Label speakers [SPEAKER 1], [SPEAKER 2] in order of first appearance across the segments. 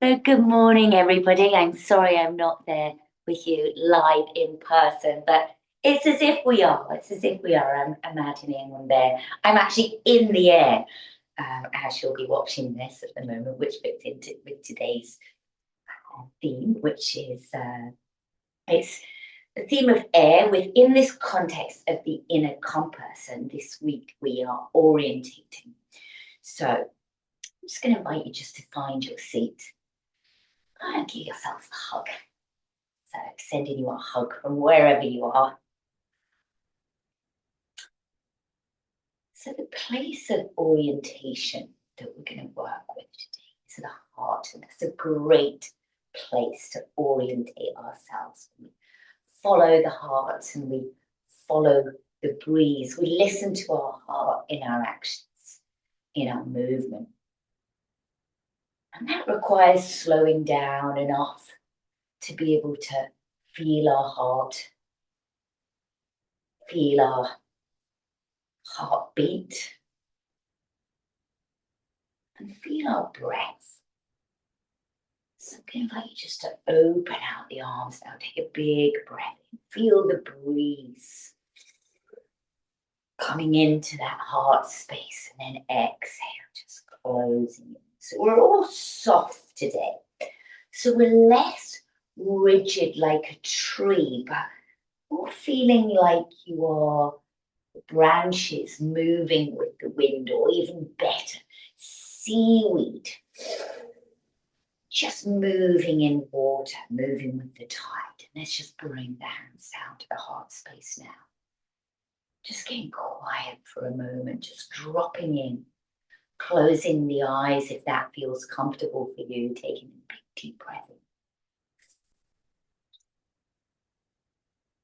[SPEAKER 1] So good morning, everybody. I'm sorry I'm not there with you live in person, but it's as if we are. It's as if we are. I'm imagining I'm there. I'm actually in the air, as you'll be watching this at the moment, which fits into with today's theme, which is it's the theme of air within this context of the inner compass. And this week we are orientating. So I'm just going to invite you just to find your seat and give yourself a hug. So sending you a hug from wherever you are. So the place of orientation that we're going to work with today is the heart, and that's a great place to orientate ourselves. We follow the heart and we follow the breeze. We listen to our heart in our actions, in our movement. And that requires slowing down enough to be able to feel our heart, feel our heartbeat, and feel our breath. So I'm going to invite you just to open out the arms now. Take a big breath in. Feel the breeze coming into that heart space, and then exhale, just closing it. So we're all soft today. So we're less rigid like a tree, but more feeling like you are branches moving with the wind, or even better, seaweed just moving in water, moving with the tide. And let's just bring the hands down to the heart space now. Just getting quiet for a moment, just dropping in, closing the eyes if that feels comfortable for you, taking a big deep breath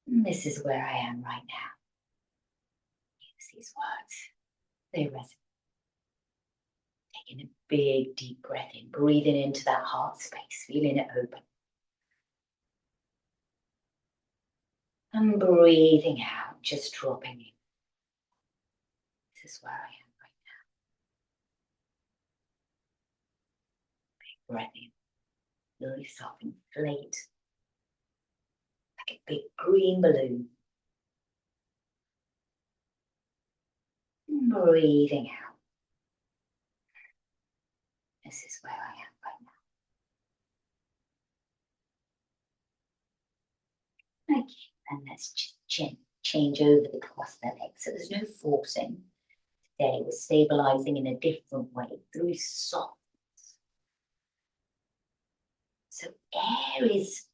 [SPEAKER 1] in. And this is where I am right now. Use these words, they resonate. Taking a big deep breath in, breathing into that heart space, feeling it open. And breathing out, just dropping in. This is where I am right now. Big breath in, really soft, inflate, like a big green balloon. And breathing out. This is where I am right now. Okay, and let's just change over the cross the legs. So there's no forcing. Today we're stabilizing in a different way through softness. So air is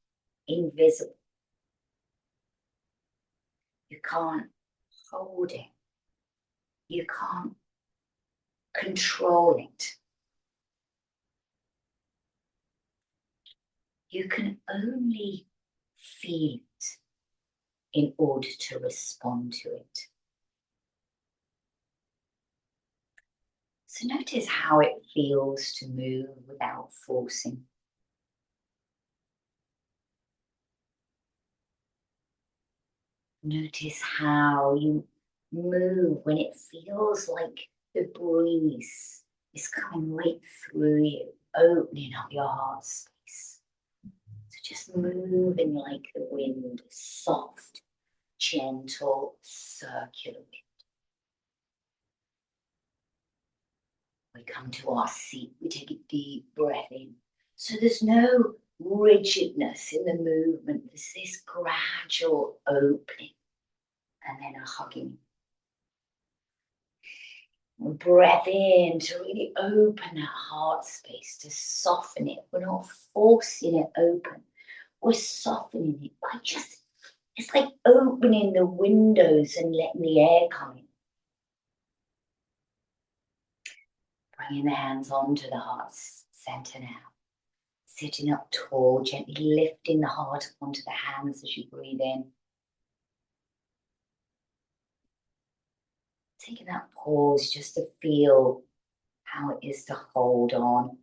[SPEAKER 1] invisible. You can't hold it. You can't control it. You can only feel it in order to respond to it. So notice how it feels to move without forcing. Notice how you move when it feels like the breeze is coming right through you, opening up your heart space. So just moving like the wind, soft, gentle, circular wind. We come to our seat, we take a deep breath in. So there's no rigidness in the movement. There's this gradual opening and then a hugging. Breath in to really open that heart space, to soften it. We're not forcing it open. We're softening it by just, it's like opening the windows and letting the air come in. Bringing the hands onto the heart center now. Sitting up tall, gently lifting the heart up onto the hands as you breathe in. Taking that pause just to feel how it is to hold on.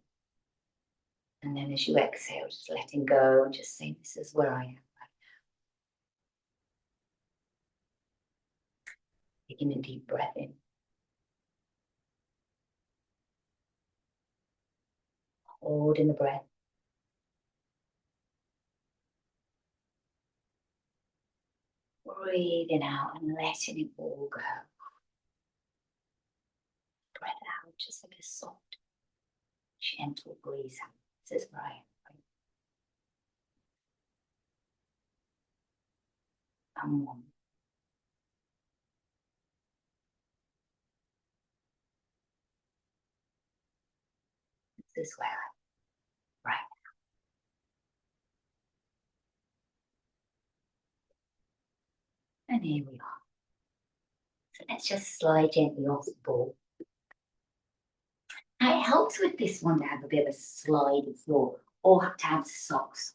[SPEAKER 1] And then as you exhale, just letting go and just saying, this is where I am right now. Taking a deep breath in. Holding the breath. breathing out and letting it all go. Breath out, just like a soft, gentle breeze out. This is right. And one. This way. Right. And here we are. So let's just slide gently off the ball. Now it helps with this one to have a bit of a slidey floor or to have socks.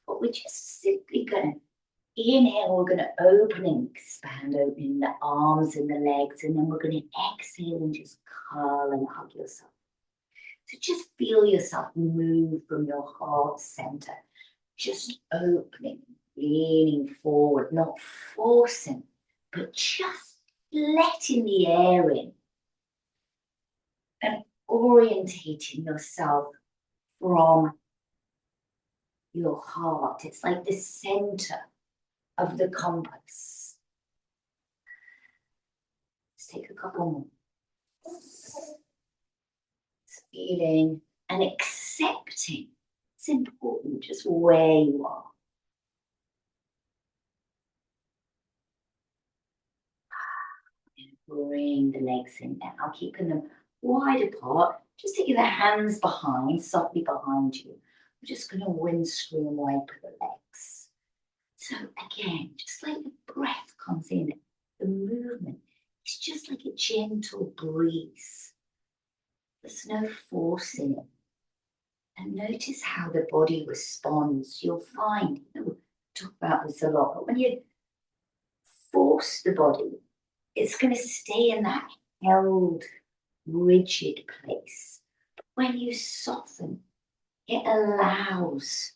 [SPEAKER 1] But we're just simply going to inhale, we're going to open and expand, opening the arms and the legs, and then we're going to exhale and just curl and hug yourself. So just feel yourself move from your heart center, just opening, leaning forward, not forcing, but just letting the air in and orientating yourself from your heart. It's like the center of the compass. Let's take a couple more. It's feeling and accepting. It's important just where you are. And bring the legs in now, keeping them wide apart. Just taking the hands behind, softly behind you. We're just going to windscreen wipe the legs. So again, just like the breath comes in, the movement, it's just like a gentle breeze. There's no force in it. And notice how the body responds. You'll find, we talk about this a lot, but when you force the body, it's going to stay in that held, rigid place. But when you soften, it allows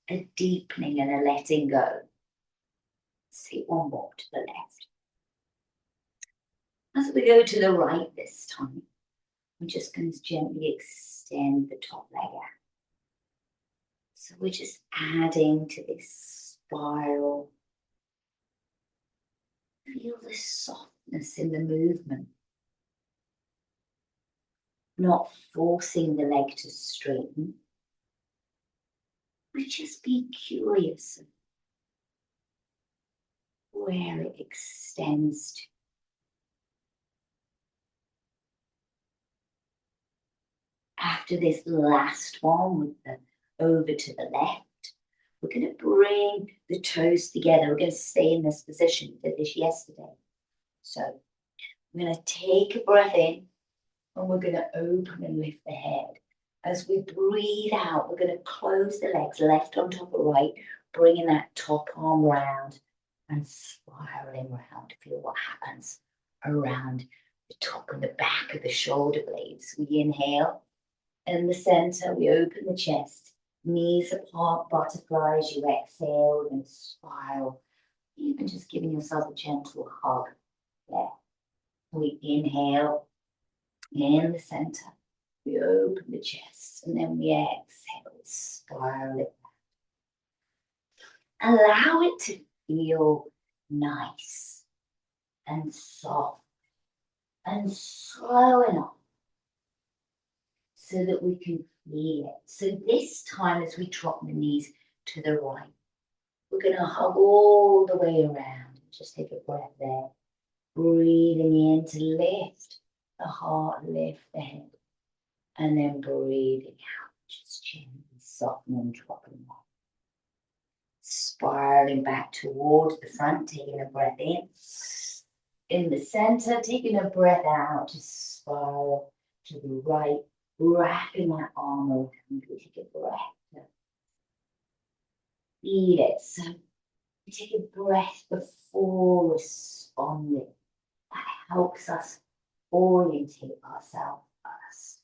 [SPEAKER 1] a deepening and a letting go. Let's take one more to the left. As we go to the right this time, we're just going to gently extend the top leg out. So we're just adding to this spiral. Feel the softness in the movement. Not forcing the leg to straighten. But just be curious of where it extends to. After this last one with the over to the left, we're going to bring the toes together. We're going to stay in this position. We did this yesterday. So we're going to take a breath in and we're going to open and lift the head. As we breathe out, we're going to close the legs, left on top of right, bringing that top arm round and spiraling round. Feel what happens around the top and the back of the shoulder blades. We inhale. In the center, we open the chest, knees apart, butterfly as you exhale and spiral. Even just giving yourself a gentle hug there. We inhale in the center, we open the chest, and then we exhale, spiral it back. Allow it to feel nice and soft and slow enough so that we can feel it. So this time as we drop the knees to the right, we're going to hug all the way around. Just take a breath there. Breathing in to lift the heart, lift the head. And then breathing out, just gently softening, dropping off. Spiraling back towards the front, taking a breath in the center, taking a breath out, just spiral to the right, wrapping that arm around you. Take a breath. Feel it. So you take a breath before responding. That helps us orientate ourselves first.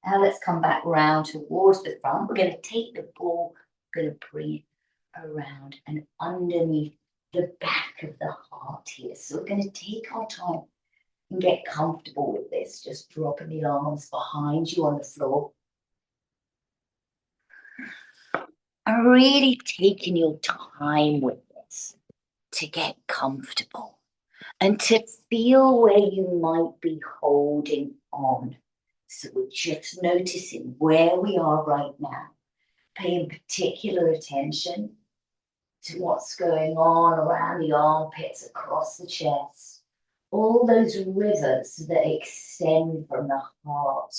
[SPEAKER 1] Now let's come back round towards the front. We're going to take the ball, we're going to bring it around and underneath the back of the heart here. So we're going to take our time and get comfortable with this. Just dropping the arms behind you on the floor. And really taking your time with to get comfortable and to feel where you might be holding on. So we're just noticing where we are right now, paying particular attention to what's going on around the armpits, across the chest, all those rivers that extend from the heart.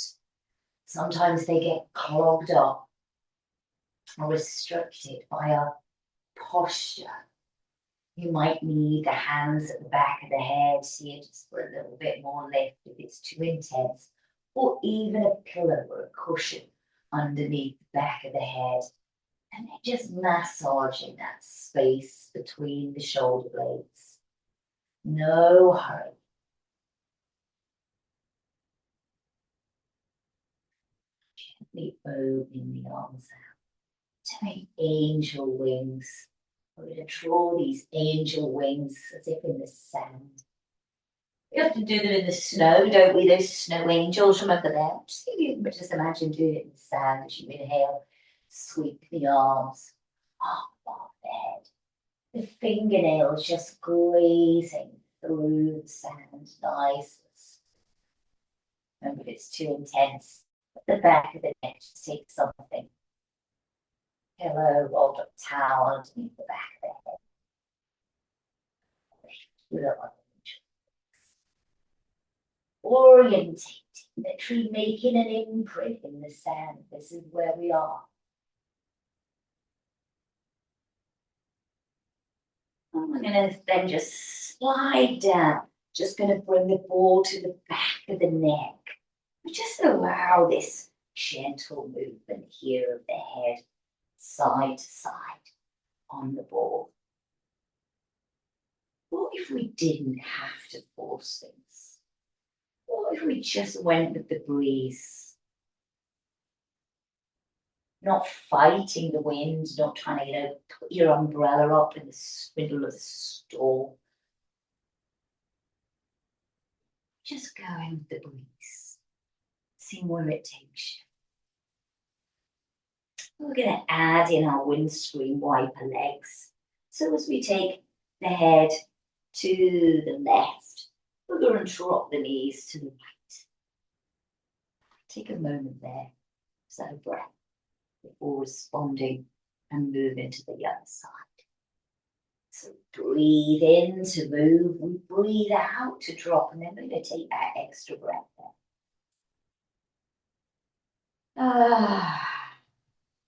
[SPEAKER 1] Sometimes they get clogged up or restricted by our posture. You might need the hands at the back of the head, see it just for a little bit more lift if it's too intense, or even a pillow or a cushion underneath the back of the head. And then just massaging that space between the shoulder blades. No hurry. Gently opening the arms out to make angel wings. We're going to draw these angel wings as if in the sand. We often do them in the snow, don't we? Those snow angels, remember them? Just imagine doing it in the sand as you inhale. Sweep the arms up the head. The fingernails just grazing through the sand. Nice. Remember, if it's too intense, at the back of the neck, just take something. Pillow, rolled up towel underneath the back of the head. Orientating, literally making an imprint in the sand. This is where we are. And we're going to then just slide down. Just going to bring the ball to the back of the neck. We just allow this gentle movement here of the head, side to side on the ball. What if we didn't have to force things? What if we just went with the breeze? Not fighting the wind, not trying to, put your umbrella up in the middle of the storm. Just going with the breeze, seeing where it takes you. We're going to add in our windscreen wiper legs. So as we take the head to the left, we're going to drop the knees to the right. Take a moment there, so breath, before responding and move into the other side. So breathe in to move, we breathe out to drop, and then we're going to take that extra breath there.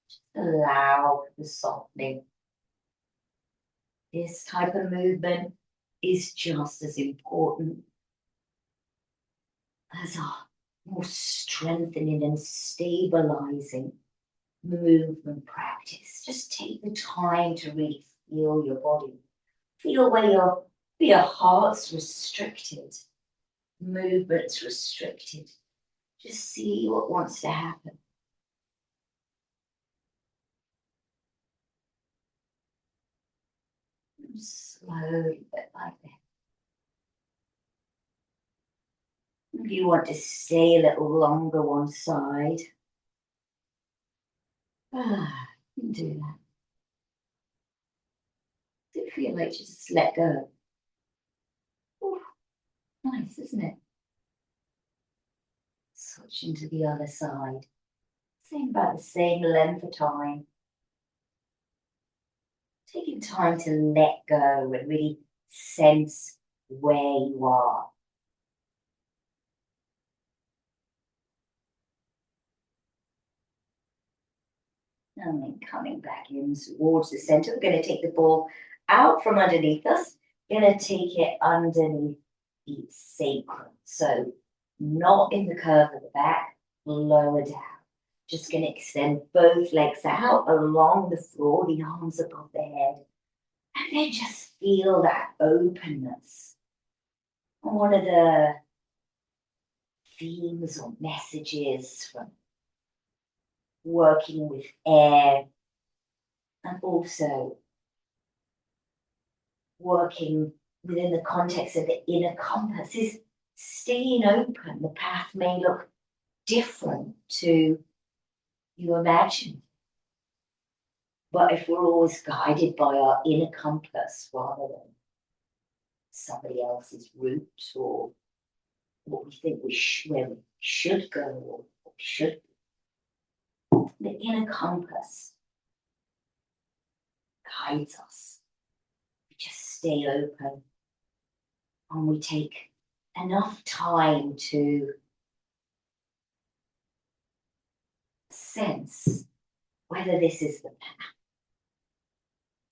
[SPEAKER 1] Just allow the softening. This type of movement is just as important as our more strengthening and stabilizing movement practice. Just take the time to really feel your body. Feel where your heart's restricted, movement's restricted. Just see what wants to happen. And slowly, but like that. If you want to stay a little longer one side, you can do that. Do you feel like you just let go? Ooh, nice, isn't it? Switching to the other side. Same about the same length of time. Taking time to let go and really sense where you are. And then coming back in towards the center, we're going to take the ball out from underneath us. We're going to take it underneath the sacrum. So not in the curve of the back, lower down. Just going to extend both legs out along the floor, the arms above the head. And then just feel that openness. One of the themes or messages from working with air and also working within the context of the inner compass is staying open. The path may look different to you imagine. But if we're always guided by our inner compass rather than somebody else's route or what we think where we should go or what we should be, the inner compass guides us. We just stay open and we take enough time to sense whether this is the path.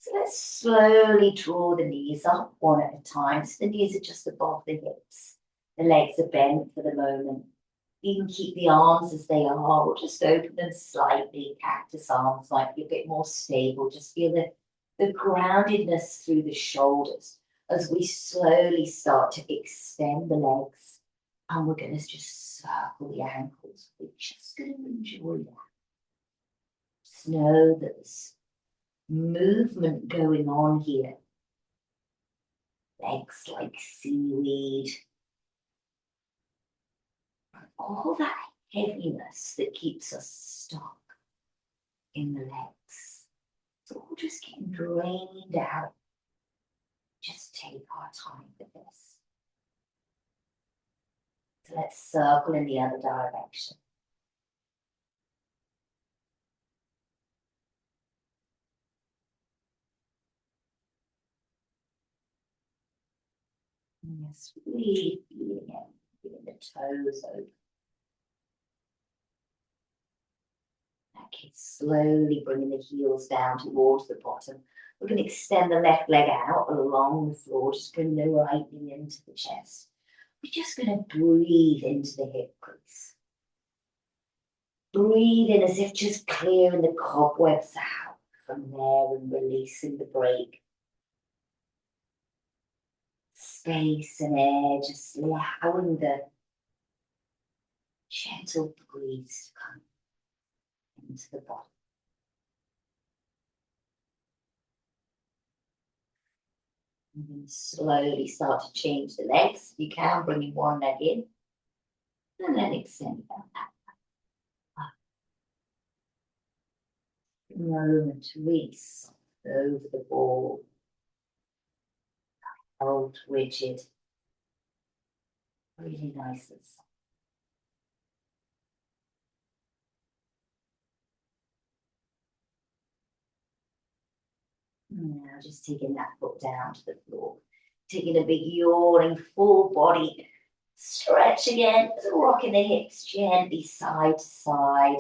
[SPEAKER 1] So let's slowly draw the knees up one at a time. So the knees are just above the hips. The legs are bent for the moment. You can keep the arms as they are, or just open them slightly. Cactus arms might be a bit more stable. Just feel the groundedness through the shoulders as we slowly start to extend the legs. And we're going to just circle the ankles. We're just going to enjoy that. Just know that there's movement going on here. Legs like seaweed. All that heaviness that keeps us stuck in the legs. It's all just getting drained out. Just take our time for this. So let's circle in the other direction. Yes, really feeling it, feeling the toes open. Okay, slowly bringing the heels down towards the bottom. We're going to extend the left leg out along the floor, just bring the right knee into the chest. We're just going to breathe into the hip crease. Breathe in as if just clearing the cobwebs out from there and releasing the break. Space and air, just allowing the gentle breeze to come into the body. And then slowly start to change the legs. You can bring one leg in and then extend that back. Moment to release over the ball. Hold rigid. Really nice and soft. Now just taking that foot down to the floor. Taking a big yawning full body stretch again. Rocking the hips gently side to side.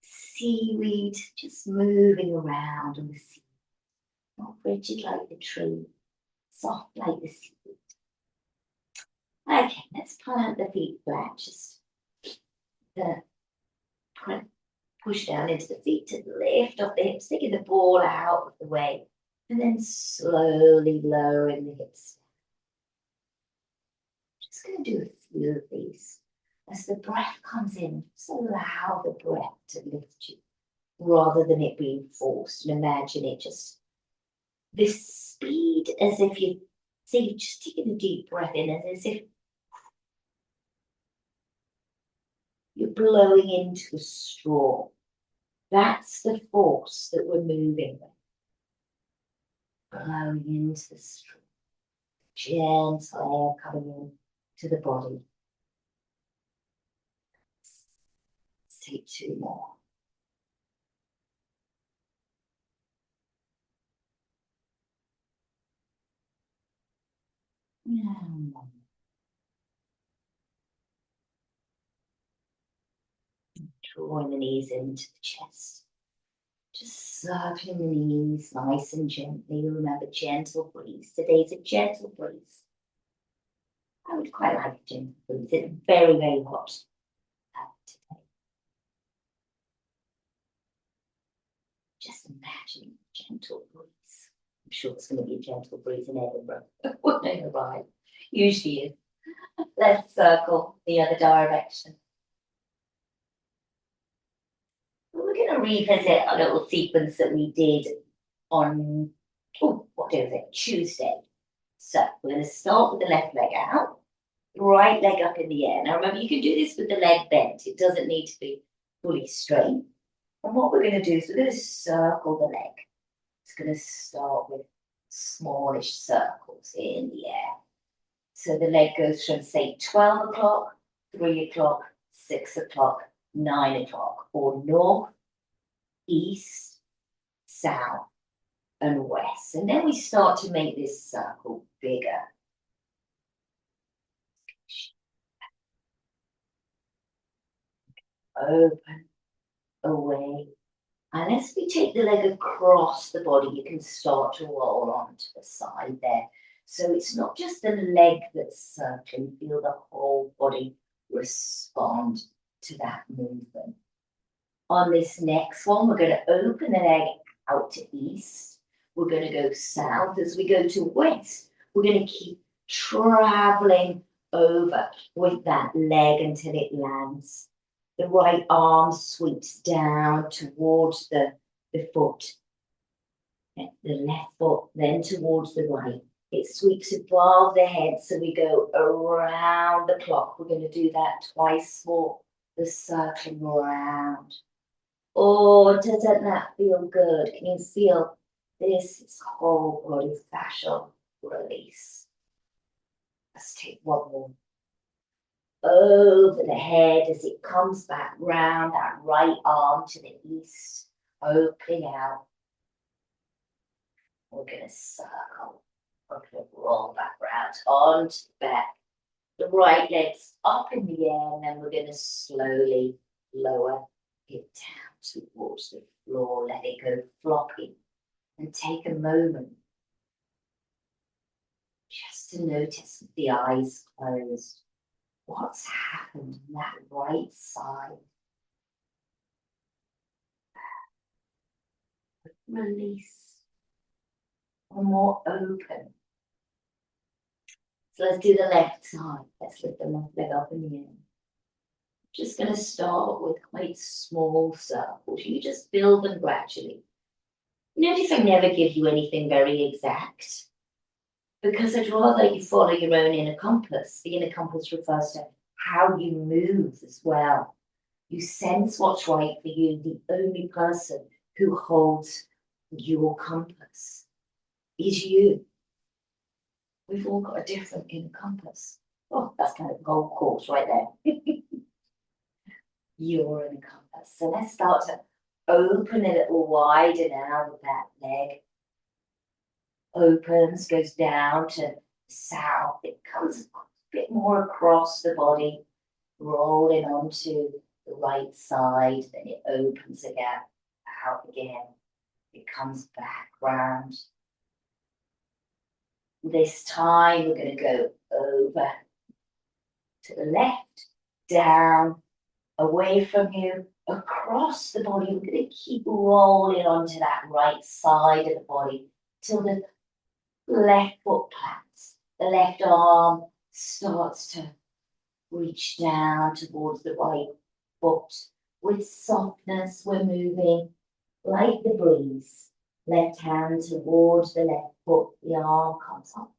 [SPEAKER 1] Seaweed just moving around on the sea. Not rigid like the tree. Soft like the seaweed. Okay, let's plant the feet flat. Just push down into the feet to lift off the hips, taking the ball out of the way, and then slowly lowering the hips. Just going to do a few of these. As the breath comes in, just allow the breath to lift you, rather than it being forced. And imagine it just, this speed, as if you see, just taking a deep breath in, as if you're blowing into a straw. That's the force that we're moving with. Blowing into the straw. Gentle air coming in to the body. Let's take two more. Drawing the knees into the chest. Just circling the knees nice and gently. Remember, gentle breeze. Today's a gentle breeze. I would quite like a gentle breeze. It's very, very hot today. Just imagine gentle breeze. I'm sure it's going to be a gentle breeze in Edinburgh when I arrive. Usually is. Let's circle the other direction. We're going to revisit a little sequence that we did on, what day was it? Tuesday. So we're going to start with the left leg out, right leg up in the air. Now remember, you can do this with the leg bent. It doesn't need to be fully straight. And what we're going to do is we're going to circle the leg. It's going to start with smallish circles in the air. So the leg goes from, say, 12 o'clock, 3 o'clock, 6 o'clock, 9 o'clock, or north, east, south, and west. And then we start to make this circle bigger. Open, away. And as we take the leg across the body, you can start to roll onto the side there. So it's not just the leg that's circling, feel the whole body respond to that movement. On this next one, we're going to open the leg out to east. We're going to go south. As we go to west, we're going to keep traveling over with that leg until it lands. The right arm sweeps down towards the foot. The left foot, then towards the right. It sweeps above the head, so we go around the clock. We're going to do that twice more, the circling around. Oh, doesn't that feel good? Can you feel this whole body fascial release? Let's take one more. Over the head as it comes back round, that right arm to the east, opening out. We're going to circle. We're going to roll back round onto the back. The right leg's up in the air, and then we're going to slowly lower it down towards the floor. Let it go floppy. And take a moment just to notice with the eyes closed what's happened on that right side. Release. Or more open. So let's do the left side. Let's lift the left leg up in the air. Just going to start with quite small circles. You just build them gradually. Notice I never give you anything very exact, because I'd rather you follow your own inner compass. The inner compass refers to how you move as well. You sense what's right for you. The only person who holds your compass is you. We've all got a different inner compass. Oh, that's kind of golf course right there. Your inner compass. So let's start to open a little wider now with that leg. Opens, goes down to south. It comes a bit more across the body, rolling onto the right side. Then it opens again, out again. It comes back round. This time we're going to go over to the left, down, away from you, across the body. We're going to keep rolling onto that right side of the body till the left foot plants. The left arm starts to reach down towards the right foot. With softness, we're moving like the breeze. Left hand towards the left foot. The arm comes up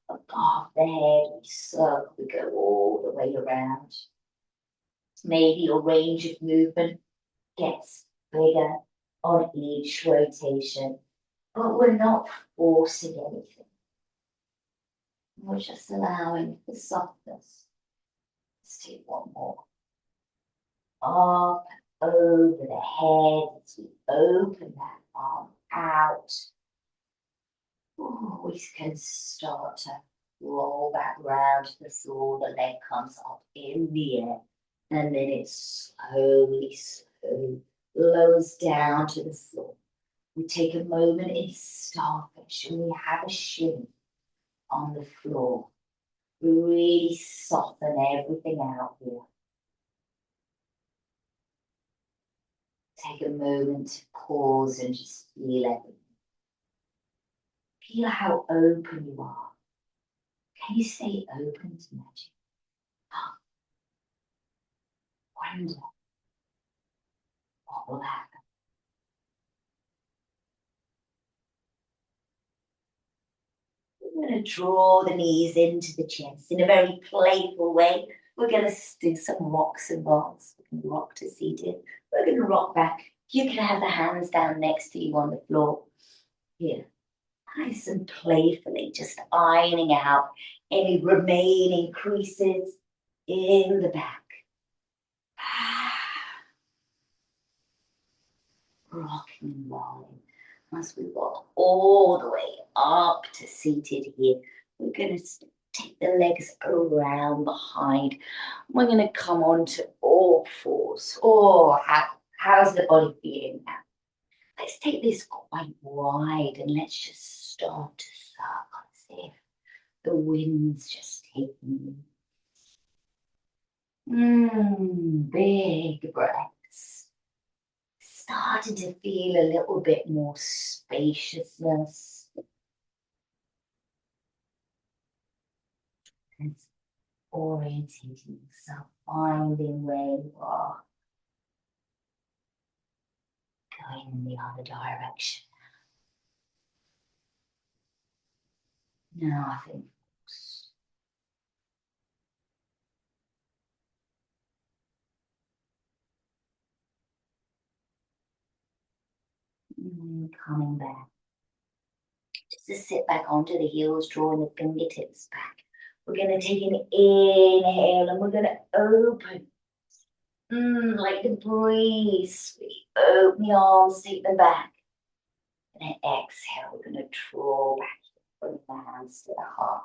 [SPEAKER 1] above the head. We circle, we go all the way around. Maybe your range of movement gets bigger on each rotation, but we're not forcing anything. We're just allowing the softness. Let's take one more. Up, over the head as we open that arm out. Ooh, we can start to roll back round to the floor. The leg comes up in the air, and then it slowly lowers down to the floor. We take a moment in starfish and we have a shimmy on the floor. We really soften everything out here. Take a moment to pause and just feel everything. Feel how open you are. Can you stay open to magic? Wonder what will happen. We're going to draw the knees into the chest in a very playful way. We're going to do some rocks and rolls. We can rock to seated. We're going to rock back You can have the hands down next to you on the floor. Here, nice and playfully, just ironing out any remaining creases in the back. Rocking and rolling as we rock all the way up to seated here. We're going to take the legs around behind. We're going to come onto all fours. Oh, how's the body feeling now? Let's take this quite wide and let's just start to circle as if the wind's just taking you. Big breaths. Starting to feel a little bit more spaciousness. And orientating yourself, finding where you are. Going in the other direction. Now I think coming back. Just to sit back onto the heels, drawing the fingertips back. We're going to take an inhale and we're going to open. Like the breeze. We open the arms, take them back. And then exhale, we're going to draw back from the hands to the heart.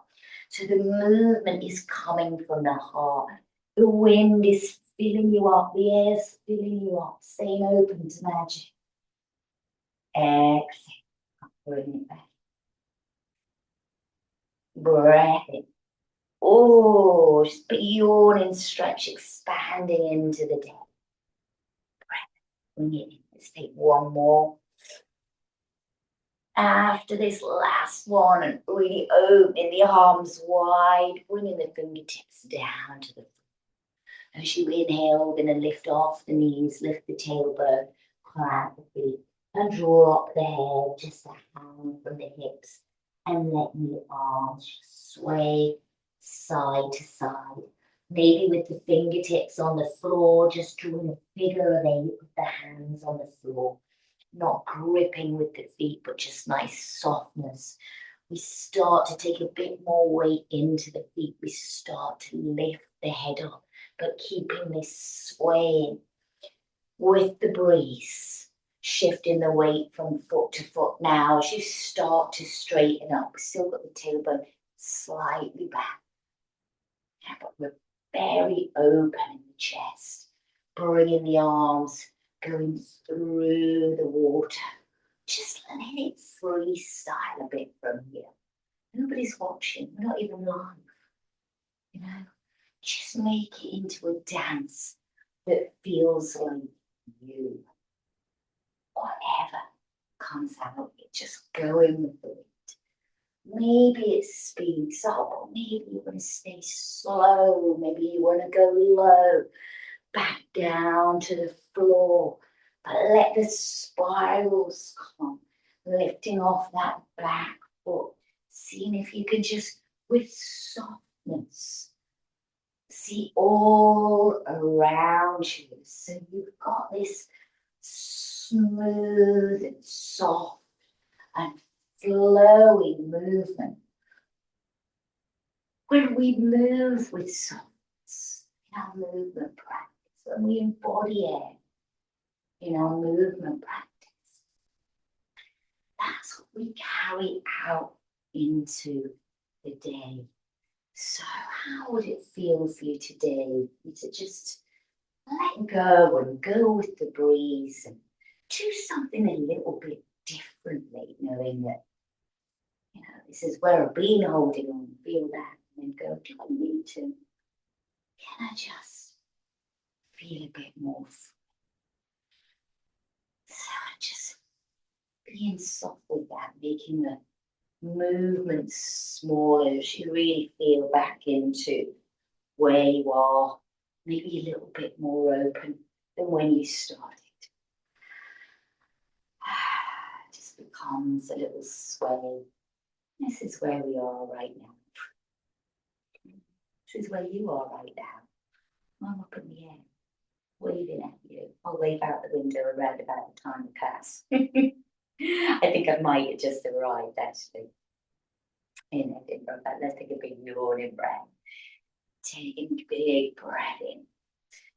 [SPEAKER 1] So the movement is coming from the heart. The wind is filling you up. The air's filling you up. Staying open to magic. Exhale. Bring it back. Breath in. Oh, just yawning, stretch, expanding into the day. Breath. Bring it in. Let's take one more. After this last one, and really opening the arms wide, bringing the fingertips down to the floor. As you inhale, we're going to lift off the knees, lift the tailbone, plant the feet, and draw up the head, just a hand from the hips, and letting the arms just sway side to side. Maybe with the fingertips on the floor, just drawing a figure of 8 with the hands on the floor. Not gripping with the feet, but just nice softness. We start to take a bit more weight into the feet. We start to lift the head up, but keeping this swaying with the breeze, shifting the weight from foot to foot now as you start to straighten up. We've still got the tailbone slightly back, but we're very open in the chest, bringing the arms going through the water. Just let it freestyle a bit from here. Nobody's watching. We're not even live. You know, just make it into a dance that feels like you. Whatever comes out, it just going with the wind. Maybe it speeds up, or maybe you want to stay slow. Maybe you want to go low, back down to the floor. But let the spirals come, lifting off that back foot, seeing if you can just, with softness, see all around you. So you've got this smooth and soft and flowing movement. When we move with softness in our movement practice, when we embody it in our movement practice, that's what we carry out into the day. So how would it feel for you today to just let go and go with the breeze and do something a little bit differently, knowing that, you know, this is where I've been holding on, feel that, and then go, do I need to? Can I just feel a bit more free? So just being soft with that, making the movement smaller as you really feel back into where you are, maybe a little bit more open than when you started. It just becomes a little sway. This is where we are right now. This is where you are right now. I'm up in the air. waving at you. I'll wave out the window around about the time of class. I think I might have just arrived actually in Edinburgh, but let's take a big yawning breath. Taking a big breath in.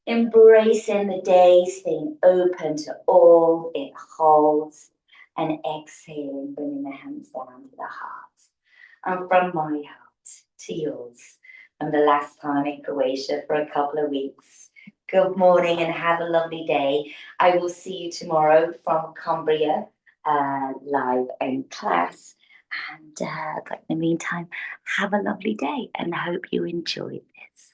[SPEAKER 1] Embracing the day, staying open to all it holds, and exhaling, bringing the hands down to the heart. And from my heart to yours, and the last time in Croatia for a couple of weeks. Good morning and have a lovely day. I will see you tomorrow from Cumbria, live in class. And but in the meantime, have a lovely day and hope you enjoyed this.